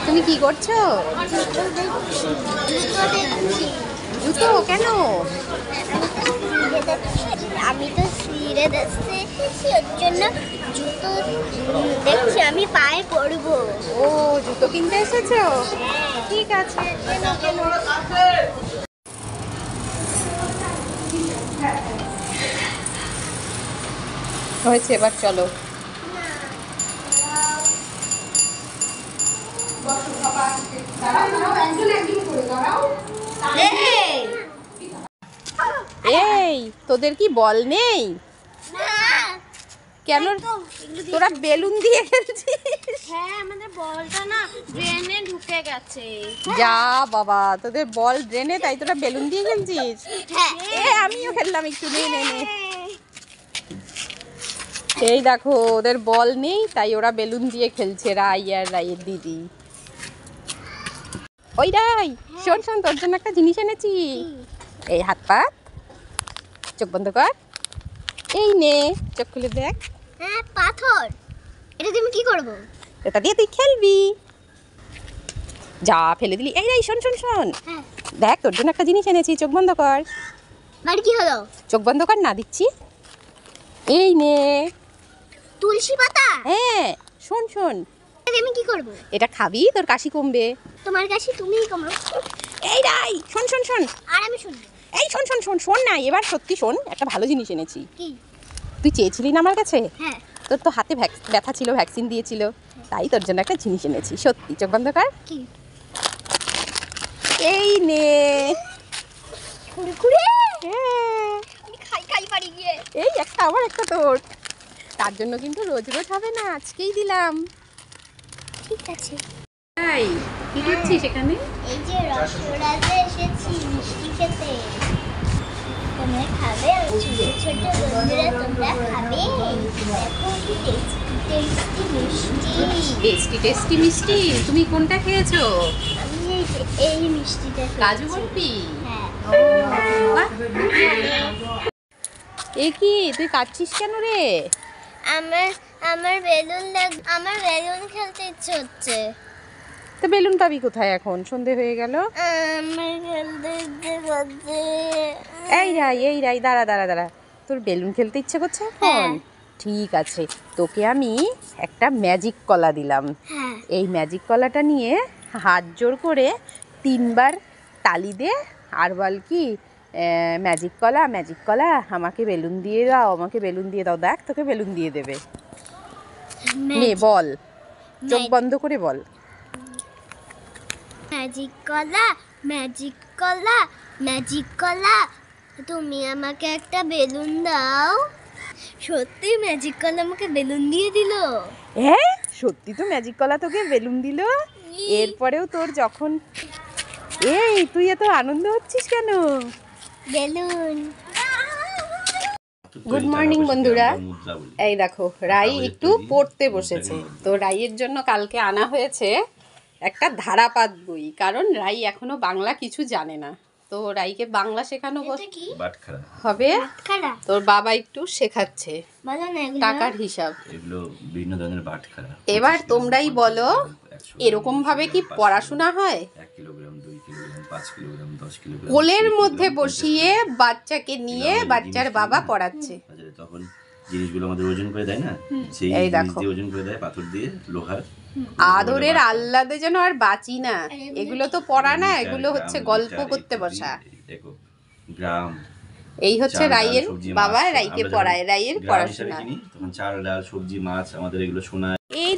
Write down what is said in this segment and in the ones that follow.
তুমি কি করছো? জুতো কেন? আমি তো সিঁড়ে দেখতে এসেছি, ওর জন্য জুতো দেখছি আমি পায়ে পরবো। ও, জুতো কিনতে এসেছো? ঠিক আছে, কেনো কেনো। হয়েছে, এবার চলো। এই, তোদের কি বল নেই? কেন তোরা বেলুন দিয়ে খেলছিস? হ্যাঁ, আমাদের বলটা না ড্রেনে ঢুকে গেছে। যা বাবা, তোদের বল ড্রেনে, তাই তোরা বেলুন দিয়ে খেলছিস? আমিও খেললাম একটু, নে নে নে। এই দেখো, ওদের বল নেই তাই ওরা বেলুন দিয়ে খেলছে, রাই আর রাইয়ের দিদি। ওই রাই, শোন শোন, তোর জন্য একটা জিনিস এনেছি। এই হাত পাত, চোখ বন্ধ কর। এই নে, চোখ খুলে দেখ। হ্যাঁ, পাথর। এটা তুমি কি করবো? এটা দিয়ে তুই খেলবি। যা ফেলে দিলি। এই রাই, শোন শোন শোন, দেখ তোর জন্য একটা জিনিস এনেছি, চোখ বন্ধ কর। বাড়ি কি হলো? চোখ বন্ধ কর না, দিচ্ছি। এই নে। তুলসী পাতা? হ্যাঁ, শোন শোন, আমি কি করবো? এটা খাবি, তোর কাশি কমবে। তোমার কাছে তুমিই কমলো। এই রাই, শোন শোন শোন। আর আমি শুনবো। এই শোন শোন শোন শোন না, এবার সত্যি শোন, একটা ভালো জিনিস এনেছি। কি? তুই চেয়েছিলি না আমার কাছে? হ্যাঁ। তোর তো হাতে ব্যথা ছিল, ভ্যাকসিন দিয়েছিল, তাই তোর জন্য একটা জিনিস এনেছি। সত্যি, চোখ বন্ধ কর। কি? এই নে। কুড়কুড়ে? হ্যাঁ। আমি খাই খাই পারি গিয়ে। এই একটা আমার, একটা তোর। তার জন্য কিন্তু রোজ রোজ হবে না, আজকেই দিলাম। ঠিক আছে। এই, কি করছিস এখানে? এই যে রসগোল্লাতে এসেছি মিষ্টি খেতে। তোমরা খাবে? ছোট ছোট বন্ধুরা, তোমরা খাবে? দেখো কি টেস্টি মিষ্টি। টেস্টি টেস্টি মিষ্টি। তুমি কোনটা খেয়েছো? আমি এই মিষ্টিটা খেয়েছি। কাজু বরফি? হ্যাঁ। বাহ। এ কি, তুই কাঁদছিস কেন রে? আমার বেলুন খেলতে ইচ্ছে হচ্ছে। তো বেলুন পাবি কোথায়, এখন সন্ধে হয়ে গেল। আমার খেলতে ইচ্ছে করছে। এই রাই, দাঁড়া দাঁড়া দাঁড়া, তোর বেলুন খেলতে ইচ্ছে করছে এখন? হ্যাঁ। ঠিক আছে, তোকে আমি একটা ম্যাজিক কলা দিলাম। হ্যাঁ। এই ম্যাজিক কলাটা নিয়ে হাত জোর করে 3বার তালি দে, আর বল কি, ম্যাজিক কলা ম্যাজিক কলা, আমাকে বেলুন দিয়ে দাও, আমাকে বেলুন দিয়ে দাও। দেখ, তোকে বেলুন দিয়ে দেবে। নে বল, চোখ বন্ধ করে বল। ম্যাজিক কলা, ম্যাজিক কলা, ম্যাজিক কলা, তুমি আমাকে একটা বেলুন দাও। সত্যি ম্যাজিক কলা আমাকে বেলুন দিয়ে দিল। হ্যাঁ, সত্যি তো ম্যাজিক কলা তোকে বেলুন দিল। এরপরেও তোর যখন, এই তুই এত আনন্দ হচ্ছিস কেন? বেলুন। গুড মর্নিং বন্ধুরা। এই দেখো, রাই একটু পড়তে বসেছে। তো রাইয়ের জন্য কালকে আনা হয়েছে একটা ধারাপাত বই, কারণ রাই এখনো বাংলা কিছু জানে না। তো রাইকে বাংলা শেখানো হবে, তোর বাবা একটু শেখাচ্ছে টাকার হিসাব। বিভিন্ন ধরনের বাটখারা। এবার তোমরাই বলো, এরকম ভাবে কি পড়াশোনা হয়? 1 কিলোগ্রাম, 2 কিলোগ্রাম, 5 কিলোগ্রাম, 10 কিলোগ্রাম কোলের মধ্যে বসিয়ে বাচ্চাকে নিয়ে বাচ্চার বাবা পড়াচ্ছে। তখন জিনিসগুলো আমাদের ওজন করে দেয় না, সেই এই জিনিস দেখো, দিয়ে ওজন করে দেয়, পাথর দিয়ে, লোহার। আদরের আহ্লাদে যেন আর বাঁচি না। এগুলো তো পড়া না, এগুলো হচ্ছে গল্প করতে বসা। দেখো, গ্রাম, এই হচ্ছে রাইয়ের বাবা, রাইকে পড়ায়, রাইয়ের পড়াশোনা। তখন চাল, ডাল, সবজি, মাছ, আমাদের এগুলো শোনা। এই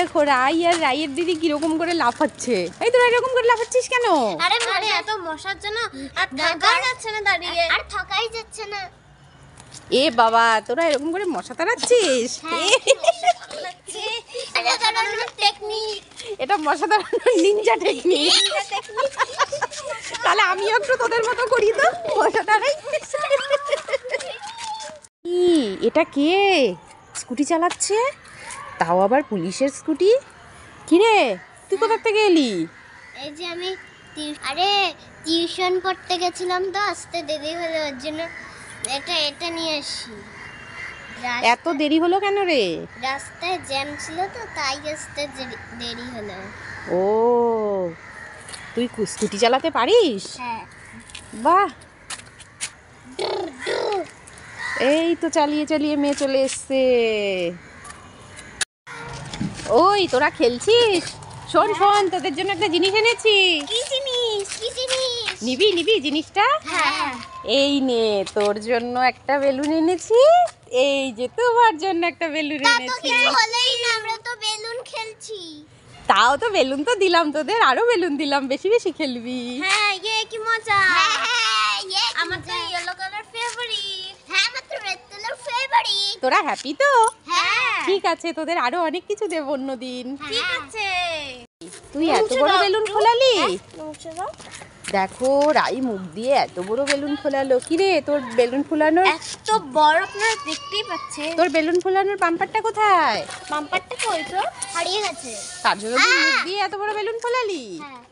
দেখো রাই আর রাইয়ের দিদি কিরকম করে লাফাচ্ছে। এই তোরা এরকম করে লাফাচ্ছিস কেন? আরে মানে এত মশার জন্য আর থাকাই যাচ্ছে না দাঁড়িয়ে, আর থাকাই যাচ্ছে না। এ বাবা, তোরা এরকম করে মশা তাড়াচ্ছিস? এটা মশা তাড়ানোর নিনজা টেকনিক। তাহলে আমিও একটু তোদের মতো করি তো, মশা তাড়াই। এটা কে স্কুটি চালাচ্ছে, তাও আবার পুলিশের স্কুটি? কিরে, তুই কোথা থেকে এলি? এই যে আমি টিউশন পড়তে গেছিলাম, তো আসতে দেরি হলো, ওর জন্য এটা নিয়ে আসি। এত দেরি হলো কেন রে? রাস্তায় জ্যাম ছিল তো তাই আসতে দেরি হলো। ও, তুই স্কুটি চালাতে পারিস? হ্যাঁ। বাহ, এই তো চালিয়ে চালিয়ে মেয়ে চলে এসছে। ওই তোরা খেলছিস? শোন শোন, তোদের জন্য একটা জিনিস এনেছি। কি জিনিস? কি জিনিস? নিবি নিবি জিনিসটা? হ্যাঁ। এই নে, তোর জন্য একটা বেলুন এনেছি। এই যে তোমার জন্য একটা বেলুন তা তো এনেছি। কিছু হলোই না, আমরা তো বেলুন খেলছি। তাও তো বেলুন তো দিলাম তোদের, আরো বেলুন দিলাম, বেশি বেশি খেলবি। হ্যাঁ, ইয়ে কি মজা। হ্যাঁ, ইয়ে আমার তো ইয়েলো কালার ফেভারিট। হ্যাঁ, আমার তো রেড কালার ফেভারিট। তোরা হ্যাপি তো? হ্যাঁ। ঠিক আছে, তোদের আরো অনেক কিছু দেব অন্যদিন। ঠিক আছে। তুই এত বড় বেলুন ফোলালি? নমস্কার। দেখো, রাই মুখ দিয়ে এত বড় বেলুন ফোলালো। কি রে, তোর বেলুন ফোলানোর এত বড় আপনারা দেখতেই পাচ্ছেন। তোর বেলুন ফোলানোর পাম্পারটা কোথায়? পাম্পারটা কই তো? হারিয়ে গেছে। তার জন্য তুই মুখ দিয়ে এত বড় বেলুন ফোলালি? হ্যাঁ।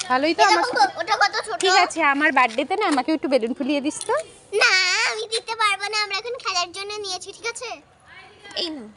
ভালোই তো। আমার ওটা কত ছোট? ঠিক আছে, আমার বার্থডেতে না আমাকে একটু বেলুন ফুলিয়ে দিস তো। না, আমি দিতে পারবো না, আমরা এখন খেলার জন্য নিয়েছি, ঠিক আছে? এই নাও।